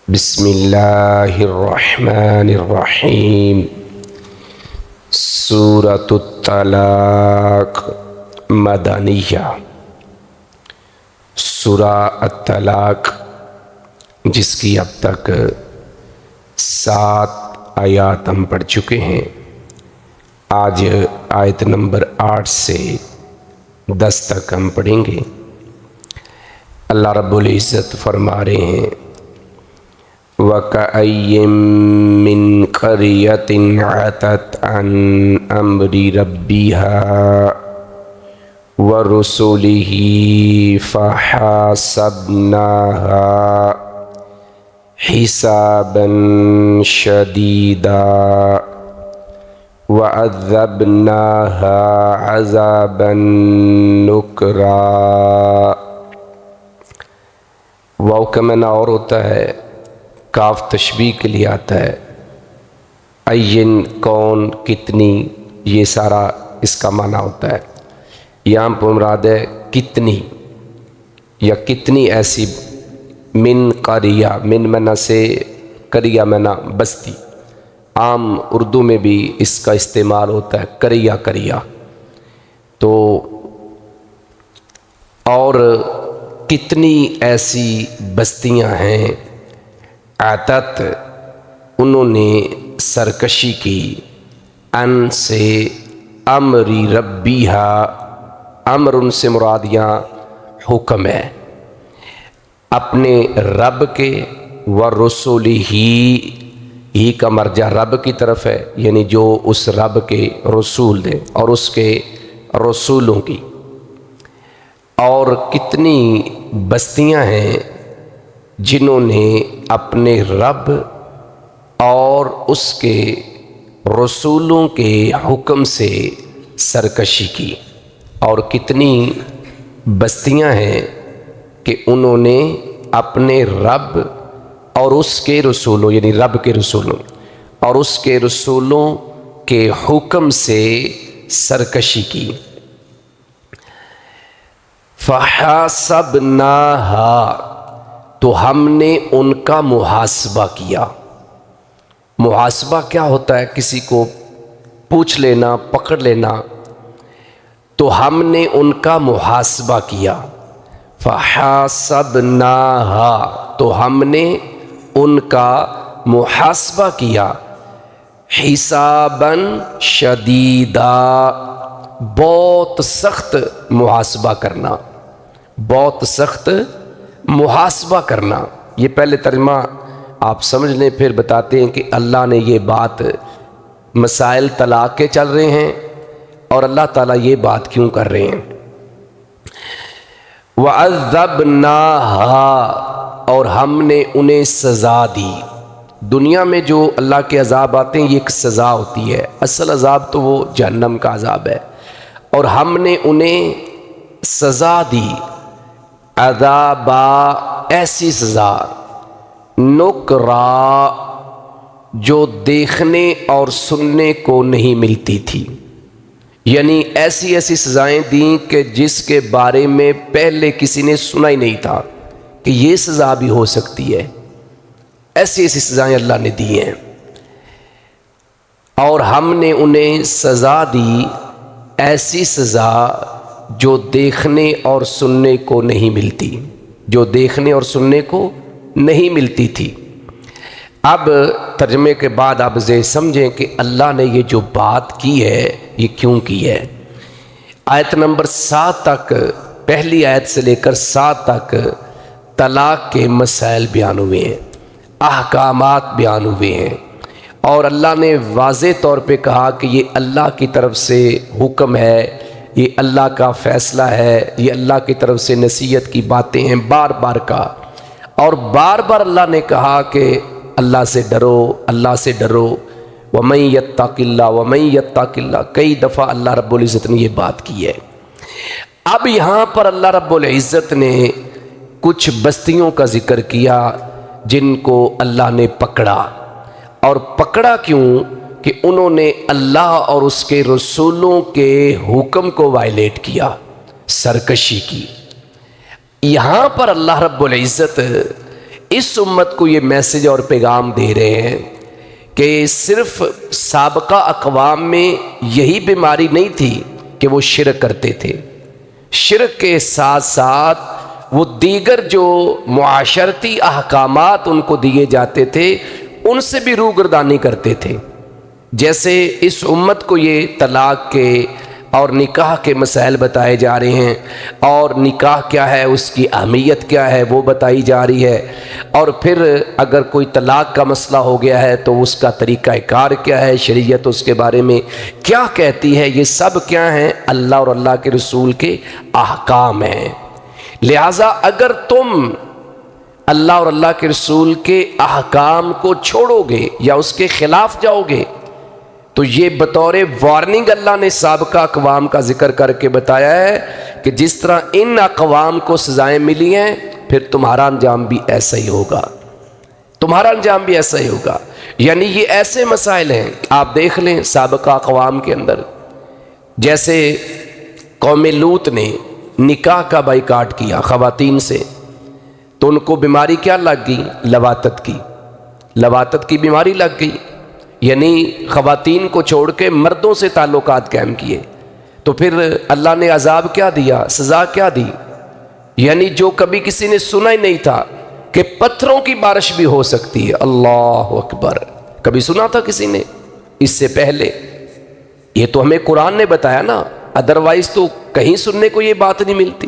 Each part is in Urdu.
بسم اللہ الرحمن الرحیم۔ سورۃ الطلاق مدنیہ۔ سورہ الطلاق جس کی اب تک 7 آیات ہم پڑھ چکے ہیں، آج آیت نمبر 8 سے 10 تک ہم پڑھیں گے۔ اللہ رب العزت فرما رہے ہیں وَكَأَيٍّ مِّن قَرْيَةٍ عَتَتْ عَنْ أَمْرِ رَبِّهَا وَرُسُلِهِ فَحَاسَبْنَاهَا حِسَابًا شَدِيدًا وَعَذَّبْنَاهَا عَذَابًا نُكْرًا۔ واو کا معنی اور ہوتا ہے، کاف تشبیہ کے لیے آتا ہے۔ عین کون، کتنی، یہ سارا اس کا معنی ہوتا ہے۔ یہاں پر مراد ہے کتنی یا کتنی ایسی، من قریہ، من معنی سے قریہ معنی بستی، عام اردو میں بھی اس کا استعمال ہوتا ہے، قریہ قریہ۔ تو اور کتنی ایسی بستیاں ہیں، عتت انہوں نے سرکشی کی، ان سے امری ربیہا، امر ان سے مراد یہاں حکم ہے، اپنے رب کے، ورسولہ ہی کا مرجع رب کی طرف ہے، یعنی جو اس رب کے رسول دے اور اس کے رسولوں کی۔ اور کتنی بستیاں ہیں جنہوں نے اپنے رب اور اس کے رسولوں کے حکم سے سرکشی کی، اور کتنی بستیاں ہیں کہ انہوں نے اپنے رب اور اس کے رسولوں، یعنی رب کے رسولوں اور اس کے رسولوں کے حکم سے سرکشی کی۔ فَحَاسَبْنَاهَا، تو ہم نے ان کا محاسبہ کیا۔ محاسبہ کیا ہوتا ہے؟ کسی کو پوچھ لینا، پکڑ لینا۔ تو ہم نے ان کا محاسبہ کیا۔ فَحَاسَبْنَاهَا، تو ہم نے ان کا محاسبہ کیا، حِسَابًا شَدِيدًا، بہت سخت محاسبہ کرنا، بہت سخت محاسبہ کرنا۔ یہ پہلے ترجمہ آپ سمجھ لیں، پھر بتاتے ہیں کہ اللہ نے یہ بات، مسائل طلاق کے چل رہے ہیں اور اللہ تعالیٰ یہ بات کیوں کر رہے ہیں۔ وَعَذَّبْنَاهَا، اور ہم نے انہیں سزا دی۔ دنیا میں جو اللہ کے عذاب آتے ہیں یہ ایک سزا ہوتی ہے، اصل عذاب تو وہ جہنم کا عذاب ہے، اور ہم نے انہیں سزا دی، عذابا، ایسی سزا، نکرا، جو دیکھنے اور سننے کو نہیں ملتی تھی، یعنی ایسی ایسی سزائیں دیں کہ جس کے بارے میں پہلے کسی نے سنا ہی نہیں تھا کہ یہ سزا بھی ہو سکتی ہے۔ ایسی ایسی سزائیں اللہ نے دی ہیں، اور ہم نے انہیں سزا دی، ایسی سزا جو دیکھنے اور سننے کو نہیں ملتی، جو دیکھنے اور سننے کو نہیں ملتی تھی۔ اب ترجمے کے بعد آپ یہ سمجھیں کہ اللہ نے یہ جو بات کی ہے یہ کیوں کی ہے۔ آیت نمبر 7 تک، پہلی آیت سے لے کر 7 تک طلاق کے مسائل بیان ہوئے ہیں، احکامات بیان ہوئے ہیں، اور اللہ نے واضح طور پہ کہا کہ یہ اللہ کی طرف سے حکم ہے، یہ اللہ کا فیصلہ ہے، یہ اللہ کی طرف سے نصیحت کی باتیں ہیں، بار بار کہا، اور بار بار اللہ نے کہا کہ اللہ سے ڈرو، اللہ سے ڈرو، وَمَن يَتَّقِ اللَّهَ وَمَن يَتَّقِ اللَّهَ، کئی دفعہ اللہ رب العزت نے یہ بات کی ہے۔ اب یہاں پر اللہ رب العزت نے کچھ بستیوں کا ذکر کیا جن کو اللہ نے پکڑا، اور پکڑا کیوں؟ کہ انہوں نے اللہ اور اس کے رسولوں کے حکم کو وائلیٹ کیا، سرکشی کی۔ یہاں پر اللہ رب العزت اس امت کو یہ میسج اور پیغام دے رہے ہیں کہ صرف سابقہ اقوام میں یہی بیماری نہیں تھی کہ وہ شرک کرتے تھے، شرک کے ساتھ ساتھ وہ دیگر جو معاشرتی احکامات ان کو دیے جاتے تھے ان سے بھی روگردانی کرتے تھے۔ جیسے اس امت کو یہ طلاق کے اور نکاح کے مسائل بتائے جا رہے ہیں، اور نکاح کیا ہے، اس کی اہمیت کیا ہے وہ بتائی جا رہی ہے، اور پھر اگر کوئی طلاق کا مسئلہ ہو گیا ہے تو اس کا طریقہ کار کیا ہے، شریعت اس کے بارے میں کیا کہتی ہے، یہ سب کیا ہیں، اللہ اور اللہ کے رسول کے احکام ہیں۔ لہٰذا اگر تم اللہ اور اللہ کے رسول کے احکام کو چھوڑو گے یا اس کے خلاف جاؤ گے تو یہ بطور وارننگ اللہ نے سابقہ اقوام کا ذکر کر کے بتایا ہے کہ جس طرح ان اقوام کو سزائیں ملی ہیں پھر تمہارا انجام بھی ایسا ہی ہوگا، تمہارا انجام بھی ایسا ہی ہوگا۔ یعنی یہ ایسے مسائل ہیں، آپ دیکھ لیں سابقہ اقوام کے اندر، جیسے قوم لوط نے نکاح کا بائیکاٹ کیا خواتین سے، تو ان کو بیماری کیا لگ گئی، لواطت کی بیماری لگ گئی، یعنی خواتین کو چھوڑ کے مردوں سے تعلقات قائم کیے، تو پھر اللہ نے عذاب کیا دیا، سزا کیا دی، یعنی جو کبھی کسی نے سنا ہی نہیں تھا کہ پتھروں کی بارش بھی ہو سکتی ہے، اللہ اکبر، کبھی سنا تھا کسی نے اس سے پہلے؟ یہ تو ہمیں قرآن نے بتایا نا، ادروائز تو کہیں سننے کو یہ بات نہیں ملتی۔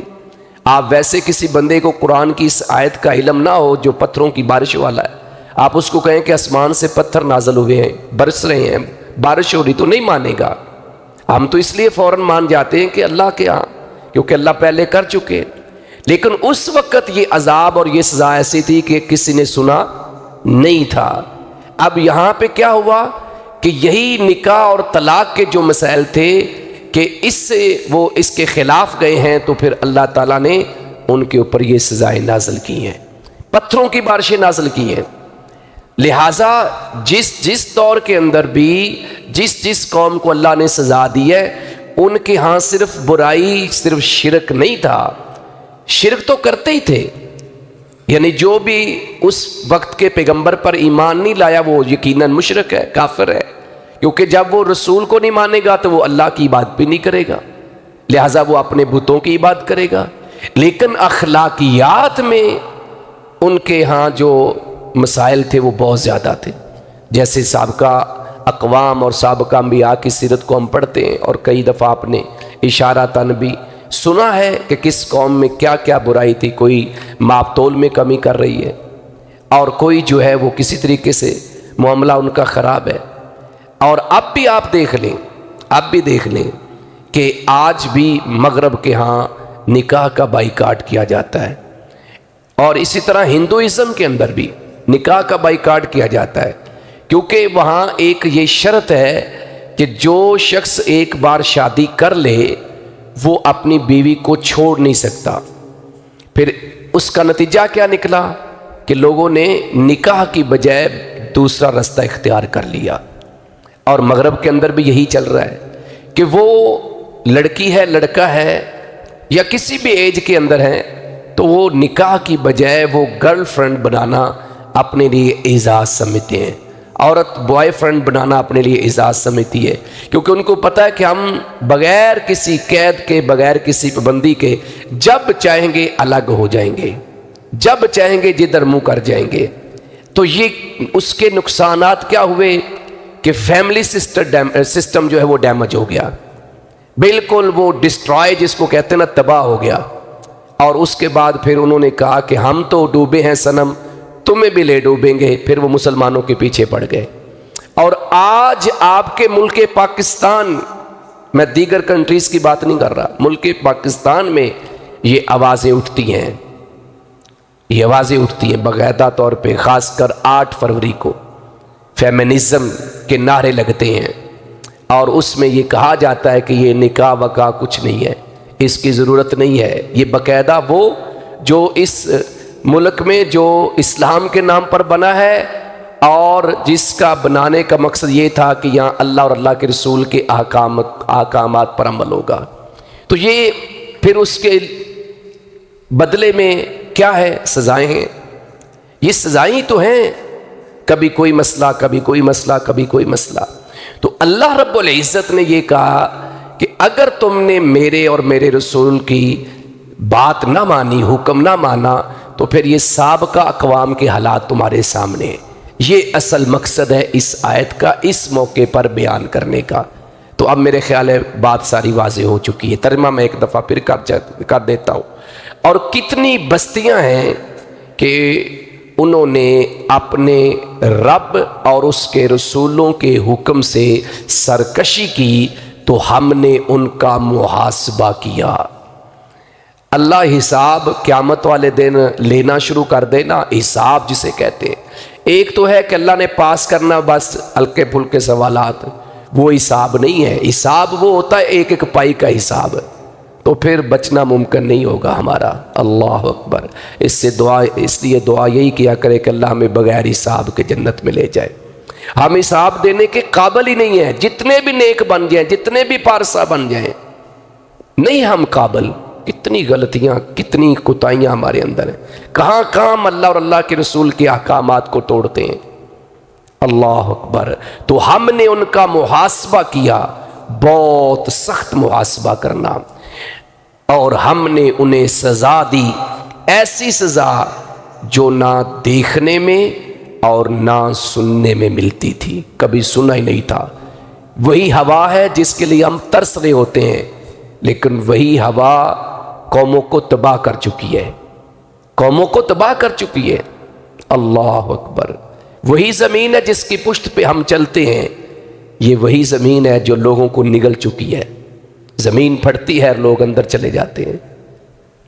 آپ ویسے کسی بندے کو قرآن کی اس آیت کا علم نہ ہو جو پتھروں کی بارش والا ہے، آپ اس کو کہیں کہ آسمان سے پتھر نازل ہوئے ہیں، برس رہے ہیں، بارش ہو رہی، تو نہیں مانے گا۔ ہم تو اس لیے فوراً مان جاتے ہیں کہ اللہ کے ہاں، کیونکہ اللہ پہلے کر چکے، لیکن اس وقت یہ عذاب اور یہ سزا ایسی تھی کہ کسی نے سنا نہیں تھا۔ اب یہاں پہ کیا ہوا کہ یہی نکاح اور طلاق کے جو مسائل تھے کہ اس سے وہ اس کے خلاف گئے ہیں، تو پھر اللہ تعالیٰ نے ان کے اوپر یہ سزائیں نازل کی ہیں، پتھروں کی بارشیں نازل کی ہیں۔ لہٰذا جس دور کے اندر بھی جس قوم کو اللہ نے سزا دی ہے، ان کے ہاں صرف برائی، صرف شرک نہیں تھا، شرک تو کرتے ہی تھے، یعنی جو بھی اس وقت کے پیغمبر پر ایمان نہیں لایا وہ یقیناً مشرک ہے، کافر ہے، کیونکہ جب وہ رسول کو نہیں مانے گا تو وہ اللہ کی عبادت بھی نہیں کرے گا، لہٰذا وہ اپنے بتوں کی عبادت کرے گا۔ لیکن اخلاقیات میں ان کے ہاں جو مسائل تھے وہ بہت زیادہ تھے، جیسے سابقہ اقوام اور سابقہ انبیاء کی سیرت کو ہم پڑھتے ہیں، اور کئی دفعہ آپ نے اشارتاً بھی سنا ہے کہ کس قوم میں کیا کیا برائی تھی، کوئی ماپ تول میں کمی کر رہی ہے، اور کوئی جو ہے وہ کسی طریقے سے معاملہ ان کا خراب ہے۔ اور اب بھی آپ دیکھ لیں کہ آج بھی مغرب کے ہاں نکاح کا بائیکاٹ کیا جاتا ہے، اور اسی طرح ہندوازم کے اندر بھی نکاح کا بائیکاٹ کیا جاتا ہے، کیونکہ وہاں ایک یہ شرط ہے کہ جو شخص ایک بار شادی کر لے وہ اپنی بیوی کو چھوڑ نہیں سکتا۔ پھر اس کا نتیجہ کیا نکلا کہ لوگوں نے نکاح کی بجائے دوسرا رستہ اختیار کر لیا، اور مغرب کے اندر بھی یہی چل رہا ہے کہ وہ لڑکی ہے، لڑکا ہے، یا کسی بھی ایج کے اندر ہے، تو وہ نکاح کی بجائے وہ گرل فرینڈ بنانا اپنے لیے اعزاز سمجھتے ہیں، عورت بوائے فرینڈ بنانا اپنے لیے اعزاز سمجھتی ہے، کیونکہ ان کو پتہ ہے کہ ہم بغیر کسی قید کے، بغیر کسی پابندی کے جب چاہیں گے الگ ہو جائیں گے، جب چاہیں گے جدھر منہ کر جائیں گے۔ تو یہ اس کے نقصانات کیا ہوئے کہ فیملی سسٹم جو ہے وہ ڈیمیج ہو گیا، بالکل وہ ڈسٹرائے جس کو کہتے ہیں نا، تباہ ہو گیا۔ اور اس کے بعد پھر انہوں نے کہا کہ ہم تو ڈوبے ہیں صنم، تمہیں بھی لے ڈوبیں گے، پھر وہ مسلمانوں کے پیچھے پڑ گئے۔ اور آج آپ کے ملک پاکستان، میں دیگر کنٹریز کی بات نہیں کر رہا، ملک پاکستان میں یہ آوازیں اٹھتی ہیں، یہ آوازیں اٹھتی ہیں باقاعدہ طور پہ، خاص کر 8 فروری کو فیمنزم کے نعرے لگتے ہیں، اور اس میں یہ کہا جاتا ہے کہ یہ نکاح وکاح کچھ نہیں ہے، اس کی ضرورت نہیں ہے۔ یہ باقاعدہ وہ جو اس ملک میں جو اسلام کے نام پر بنا ہے، اور جس کا بنانے کا مقصد یہ تھا کہ یہاں اللہ اور اللہ کے رسول کے احکامات پر عمل ہوگا، تو یہ پھر اس کے بدلے میں کیا ہے، سزائیں ہیں۔ یہ سزائیں تو ہیں، کبھی کوئی مسئلہ، کبھی کوئی مسئلہ، کبھی کوئی مسئلہ۔ تو اللہ رب العزت نے یہ کہا کہ اگر تم نے میرے اور میرے رسول کی بات نہ مانی، حکم نہ مانا، تو پھر یہ سابقہ اقوام کے حالات تمہارے سامنے ہیں۔ یہ اصل مقصد ہے اس آیت کا اس موقع پر بیان کرنے کا۔ تو اب میرے خیال ہے بات ساری واضح ہو چکی ہے، ترجمہ میں ایک دفعہ پھر کر دیتا ہوں۔ اور کتنی بستیاں ہیں کہ انہوں نے اپنے رب اور اس کے رسولوں کے حکم سے سرکشی کی تو ہم نے ان کا محاسبہ کیا۔ اللہ حساب قیامت والے دن لینا شروع کر دینا، حساب جسے کہتے ہیں۔ ایک تو ہے کہ اللہ نے پاس کرنا بس ہلکے پھلکے سوالات، وہ حساب نہیں ہے۔ حساب وہ ہوتا ہے ایک ایک پائی کا حساب، تو پھر بچنا ممکن نہیں ہوگا ہمارا۔ اللہ اکبر۔ اس لیے دعا یہی کیا کرے کہ اللہ ہمیں بغیر حساب کے جنت میں لے جائے۔ ہم حساب دینے کے قابل ہی نہیں ہیں، جتنے بھی نیک بن جائیں، جتنے بھی پارسا بن جائیں، نہیں ہم قابل۔ کتنی غلطیاں، کتنی کوتاہیاں ہمارے اندر ہیں، کہاں ہم اللہ اور اللہ کے رسول کے احکامات کو توڑتے ہیں۔ اللہ اکبر۔ تو ہم نے ان کا محاسبہ کیا، بہت سخت محاسبہ کرنا، اور ہم نے انہیں سزا دی، ایسی سزا جو نہ دیکھنے میں اور نہ سننے میں ملتی تھی، کبھی سنا ہی نہیں تھا۔ وہی ہوا ہے جس کے لیے ہم ترس رہے ہوتے ہیں، لیکن وہی ہوا قوموں کو تباہ کر چکی ہے، قوموں کو تباہ کر چکی ہے۔ اللہ اکبر۔ وہی زمین ہے جس کی پشت پہ ہم چلتے ہیں، یہ وہی زمین ہے جو لوگوں کو نگل چکی ہے۔ زمین پھٹتی ہے اور لوگ اندر چلے جاتے ہیں۔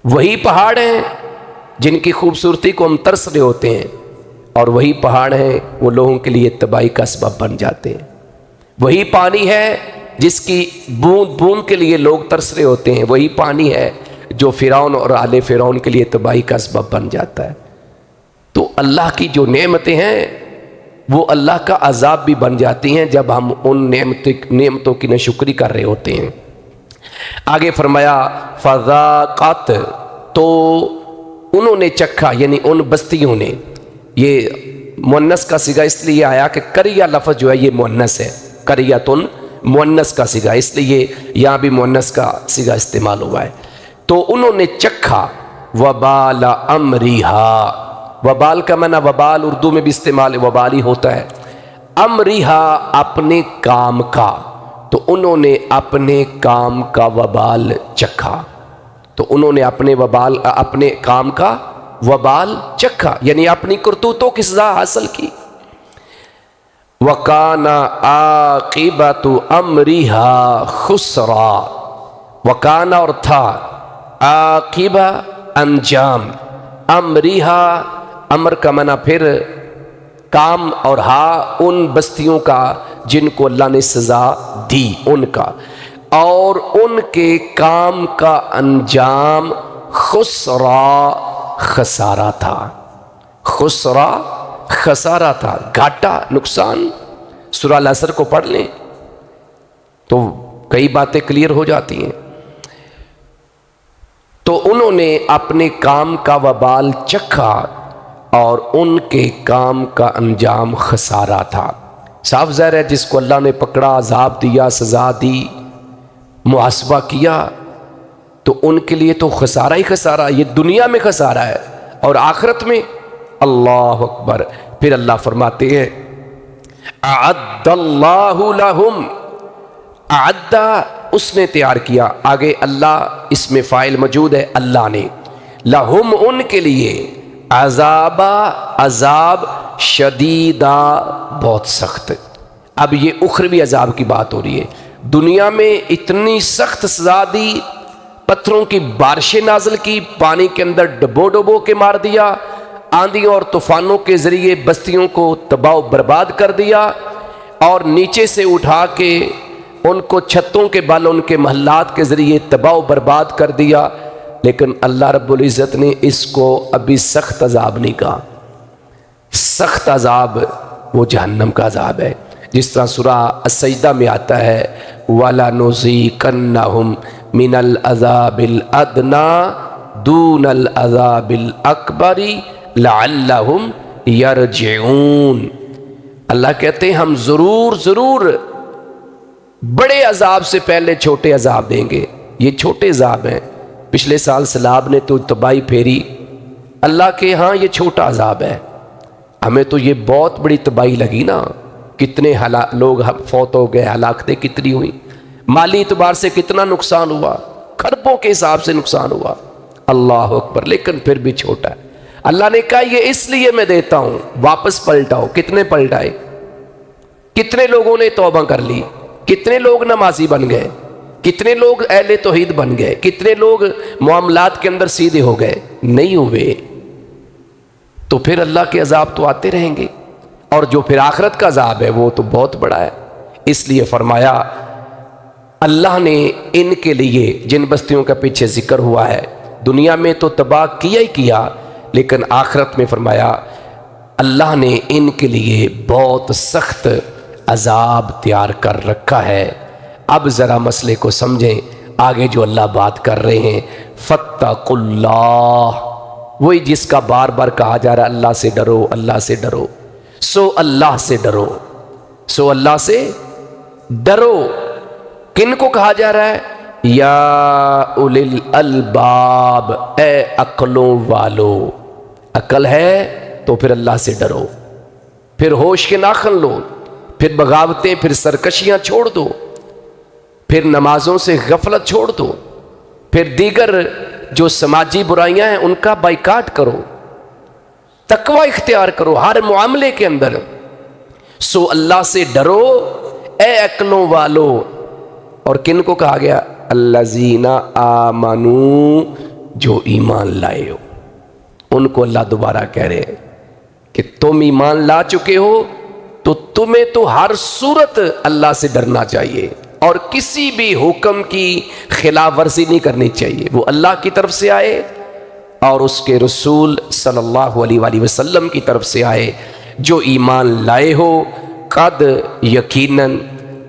وہی پہاڑ ہیں جن کی خوبصورتی کو ہم ترس رہے ہوتے ہیں، اور وہی پہاڑ ہیں وہ لوگوں کے لیے تباہی کا سبب بن جاتے ہیں۔ وہی پانی ہے جس کی بوند بوند کے لیے لوگ ترس رہے ہوتے ہیں، وہی پانی ہے جو فرعون اور آل فرعون کے لیے تباہی کا سبب بن جاتا ہے۔ تو اللہ کی جو نعمتیں ہیں وہ اللہ کا عذاب بھی بن جاتی ہیں جب ہم ان نعمتوں کی ناشکری کر رہے ہوتے ہیں۔ آگے فرمایا فذاقت، تو انہوں نے چکھا، یعنی ان بستیوں نے۔ یہ مؤنث کا صیغہ اس لیے آیا کہ قریہ لفظ جو ہے یہ مؤنث ہے، قریۃن مؤنث کا صیغہ، اس لیے یہاں بھی مؤنث کا صیغہ استعمال ہوا ہے۔ تو انہوں نے چکھا وبال امرہا، وبال کا معنی وبال اردو میں بھی استعمال وبال ہی ہوتا ہے، امرہا اپنے کام کا، تو انہوں نے اپنے کام کا وبال چکھا، تو انہوں نے اپنے کام کا وبال چکھا، یعنی اپنی کرتوتوں کی سزا حاصل کی۔ وَكَانَ عَاقِبَةُ أَمْرِهَا خُسْرًا، وَكَانَ اور تھا، عاقبہ انجام، امرہا امر کا معنی پھر کام، اور ہا ان بستیوں کا جن کو اللہ نے سزا دی ان کا، اور ان کے کام کا انجام خسرا خسارہ تھا، خسرا خسارہ تھا، گھاٹا، نقصان۔ سورہ العصر کو پڑھ لیں تو کئی باتیں کلیئر ہو جاتی ہیں۔ تو انہوں نے اپنے کام کا وبال چکھا اور ان کے کام کا انجام خسارہ تھا۔ صاف ظاہر ہے جس کو اللہ نے پکڑا، عذاب دیا، سزا دی، محاسبہ کیا، تو ان کے لیے تو خسارہ ہی خسارہ، یہ دنیا میں خسارہ ہے اور آخرت میں۔ اللہ اکبر۔ پھر اللہ فرماتے ہیں اعد اللہ لہم، اعد اس نے تیار کیا، آگے اللہ اس میں فاعل موجود ہے، اللہ نے، لہم ان کے لیے، عذاب شدیدہ بہت سخت۔ اب یہ اخروی عذاب کی بات ہو رہی ہے، دنیا میں اتنی سخت سزا دی، پتھروں کی بارشیں نازل کی، پانی کے اندر ڈبو ڈبو کے مار دیا، آندھیوں اور طوفانوں کے ذریعے بستیوں کو تباہ و برباد کر دیا، اور نیچے سے اٹھا کے ان کو چھتوں کے بل ان کے محلات کے ذریعے تباہ و برباد کر دیا۔ لیکن اللہ رب العزت نے اس کو ابھی سخت عذاب نہیں کہا۔ سخت عذاب وہ جہنم کا عذاب ہے، جس طرح سورہ السجدہ میں آتا ہے وَلَنُذِيقَنَّهُمْ مِنَ الْعَذَابِ الْأَدْنَى دُونَ الْعَذَابِ الْأَكْبَرِ لَعَلَّهُمْ یرجعون، اللہ کہتے ہیں ہم ضرور بڑے عذاب سے پہلے چھوٹے عذاب دیں گے۔ یہ چھوٹے عذاب ہیں، پچھلے سال سیلاب نے تو تباہی پھیری، اللہ کے ہاں یہ چھوٹا عذاب ہے۔ ہمیں تو یہ بہت بڑی تباہی لگی نا، کتنے لوگ فوت ہو گئے، ہلاکتیں کتنی ہوئی، مالی اعتبار سے کتنا نقصان ہوا، کھربوں کے حساب سے نقصان ہوا، اللہ اکبر، لیکن پھر بھی چھوٹا ہے۔ اللہ نے کہا یہ اس لیے میں دیتا ہوں، واپس پلٹاؤ۔ کتنے پلٹائے؟ کتنے لوگوں نے توبہ کر لی؟ کتنے لوگ نمازی بن گئے؟ کتنے لوگ اہل توحید بن گئے؟ کتنے لوگ معاملات کے اندر سیدھے ہو گئے؟ نہیں ہوئے۔ تو پھر اللہ کے عذاب تو آتے رہیں گے، اور جو پھر آخرت کا عذاب ہے وہ تو بہت بڑا ہے۔ اس لیے فرمایا اللہ نے ان کے لیے، جن بستیوں کا پیچھے ذکر ہوا ہے، دنیا میں تو تباہ کیا ہی کیا، لیکن آخرت میں فرمایا اللہ نے ان کے لیے بہت سخت عذاب تیار کر رکھا ہے۔ اب ذرا مسئلے کو سمجھیں، آگے جو اللہ بات کر رہے ہیں، فاتقوا اللہ، وہی جس کا بار بار کہا جا رہا ہے اللہ سے ڈرو، اللہ سے ڈرو، سو اللہ سے ڈرو، سو اللہ سے ڈرو۔ کن کو کہا جا رہا ہے؟ یا اولی الالباب، اے عقلوں والو، عقل ہے تو پھر اللہ سے ڈرو، پھر ہوش کے ناخن لو، پھر بغاوتیں، پھر سرکشیاں چھوڑ دو، پھر نمازوں سے غفلت چھوڑ دو، پھر دیگر جو سماجی برائیاں ہیں ان کا بائیکاٹ کرو، تقوی اختیار کرو ہر معاملے کے اندر۔ سو اللہ سے ڈرو اے عقلوں والو۔ اور کن کو کہا گیا؟ الذین آمنو، جو ایمان لائے ہو، ان کو اللہ دوبارہ کہہ رہے ہیں کہ تم ایمان لا چکے ہو تو تمہیں تو ہر صورت اللہ سے ڈرنا چاہیے، اور کسی بھی حکم کی خلاف ورزی نہیں کرنی چاہیے، وہ اللہ کی طرف سے آئے اور اس کے رسول صلی اللہ علیہ وآلہ وسلم کی طرف سے آئے۔ جو ایمان لائے ہو، قد یقیناً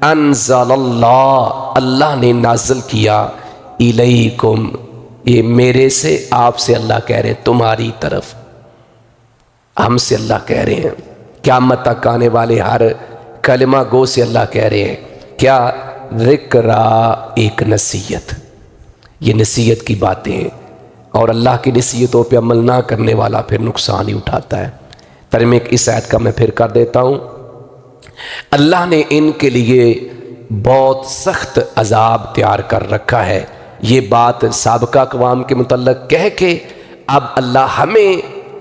انزل اللہ، اللہ نے نازل کیا، الیکم، یہ میرے سے، آپ سے اللہ کہہ رہے ہیں، تمہاری طرف، ہم سے اللہ کہہ رہے ہیں، قیامت تک آنے والے ہر کلمہ گو سے اللہ کہہ رہے ہیں کیا؟ ذکرا، ایک نصیحت، یہ نصیحت کی باتیں ہیں، اور اللہ کی نصیحتوں پہ عمل نہ کرنے والا پھر نقصان ہی اٹھاتا ہے۔ ترجمہ اس آیت کا میں پھر کر دیتا ہوں۔ اللہ نے ان کے لیے بہت سخت عذاب تیار کر رکھا ہے۔ یہ بات سابقہ اقوام کے متعلق کہہ کے اب اللہ ہمیں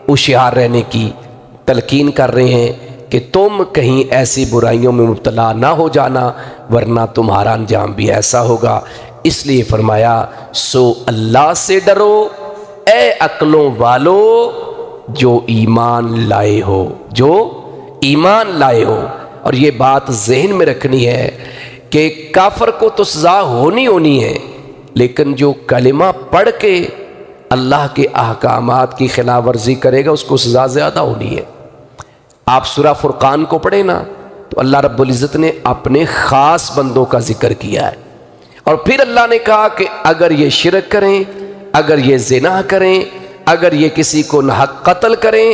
ہوشیار رہنے کی تلقین کر رہے ہیں کہ تم کہیں ایسی برائیوں میں مبتلا نہ ہو جانا، ورنہ تمہارا انجام بھی ایسا ہوگا۔ اس لیے فرمایا سو اللہ سے ڈرو اے عقلوں والو جو ایمان لائے ہو، جو ایمان لائے ہو۔ اور یہ بات ذہن میں رکھنی ہے کہ کافر کو تو سزا ہونی ہے، لیکن جو کلمہ پڑھ کے اللہ کے احکامات کی خلاف ورزی کرے گا اس کو سزا زیادہ ہونی ہے۔ آپ سورہ فرقان کو پڑھیں نا تو اللہ رب العزت نے اپنے خاص بندوں کا ذکر کیا ہے، اور پھر اللہ نے کہا کہ اگر یہ شرک کریں، اگر یہ زنا کریں، اگر یہ کسی کو ناحق قتل کریں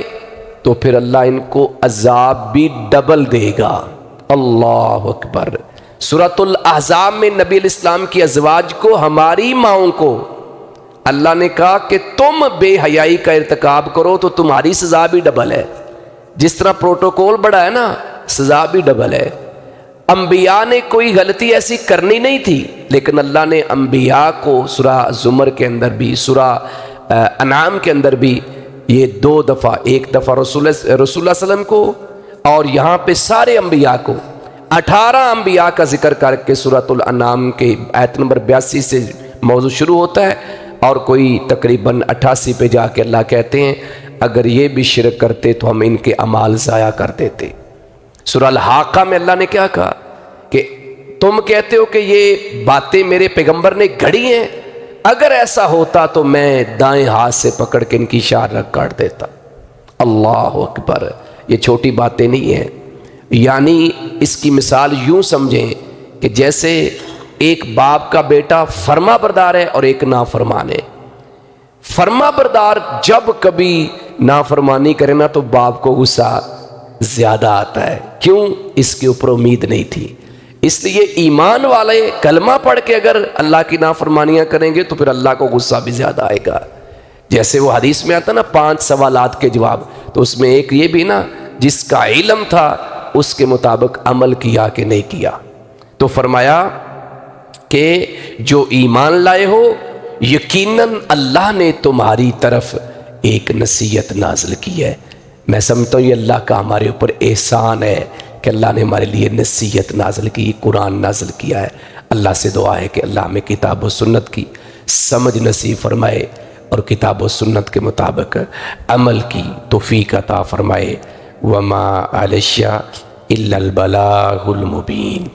تو پھر اللہ ان کو عذاب بھی ڈبل دے گا۔ اللہ اکبر۔ سورۃ الاحزاب میں نبی علیہ السلام کی ازواج کو، ہماری ماؤں کو اللہ نے کہا کہ تم بے حیائی کا ارتکاب کرو تو تمہاری سزا بھی ڈبل ہے۔ جس طرح پروٹوکول بڑا ہے نا، سزا بھی ڈبل ہے۔ انبیاء نے کوئی غلطی ایسی کرنی نہیں تھی، لیکن اللہ نے انبیاء کو سورہ زمر کے اندر بھی، سورہ انعام کے اندر بھی یہ دو دفعہ، ایک دفعہ رسول اللہ صلی اللہ علیہ وسلم کو اور یہاں پہ سارے انبیاء کو، 18 انبیاء کا ذکر کر کے سورۃ الانعام کے آیت نمبر 82 سے موضوع شروع ہوتا ہے، اور کوئی تقریباً 88 پہ جا کے اللہ کہتے ہیں اگر یہ بھی شرک کرتے تو ہم ان کے اعمال ضائع کر دیتے۔ سورہ الحاقہ میں اللہ نے کیا کہا کہ تم کہتے ہو کہ یہ باتیں میرے پیغمبر نے گھڑی ہیں، اگر ایسا ہوتا تو میں دائیں ہاتھ سے پکڑ کے ان کی شہادت کاٹ دیتا۔ اللہ اکبر۔ یہ چھوٹی باتیں نہیں ہیں، یعنی اس کی مثال یوں سمجھیں کہ جیسے ایک باپ کا بیٹا فرما بردار ہے اور ایک نافرمان ہے۔ فرما بردار جب کبھی نافرمانی کرے نا تو باپ کو غصہ زیادہ آتا ہے. کیوں؟ اس کے اوپر امید نہیں تھی. اس لیے ایمان والے کلمہ پڑھ کے اگر اللہ کی نافرمانیاں کریں گے تو پھر اللہ کو غصہ بھی زیادہ آئے گا. جیسے وہ حدیث میں آتا نا 5 سوالات کے جواب، تو اس میں ایک یہ بھی نا جس کا علم تھا اس کے مطابق عمل کیا کہ نہیں کیا. تو فرمایا کہ جو ایمان لائے ہو یقیناً اللہ نے تمہاری طرف ایک نصیحت نازل کی ہے. میں سمجھتا ہوں یہ اللہ کا ہمارے اوپر احسان ہے کہ اللہ نے ہمارے لیے نصیحت نازل کی، قرآن نازل کیا ہے. اللہ سے دعا ہے کہ اللہ ہمیں کتاب و سنت کی سمجھ نصیب فرمائے اور کتاب و سنت کے مطابق عمل کی توفیق عطا فرمائے. وما علی الشیء الا البلاغ المبین.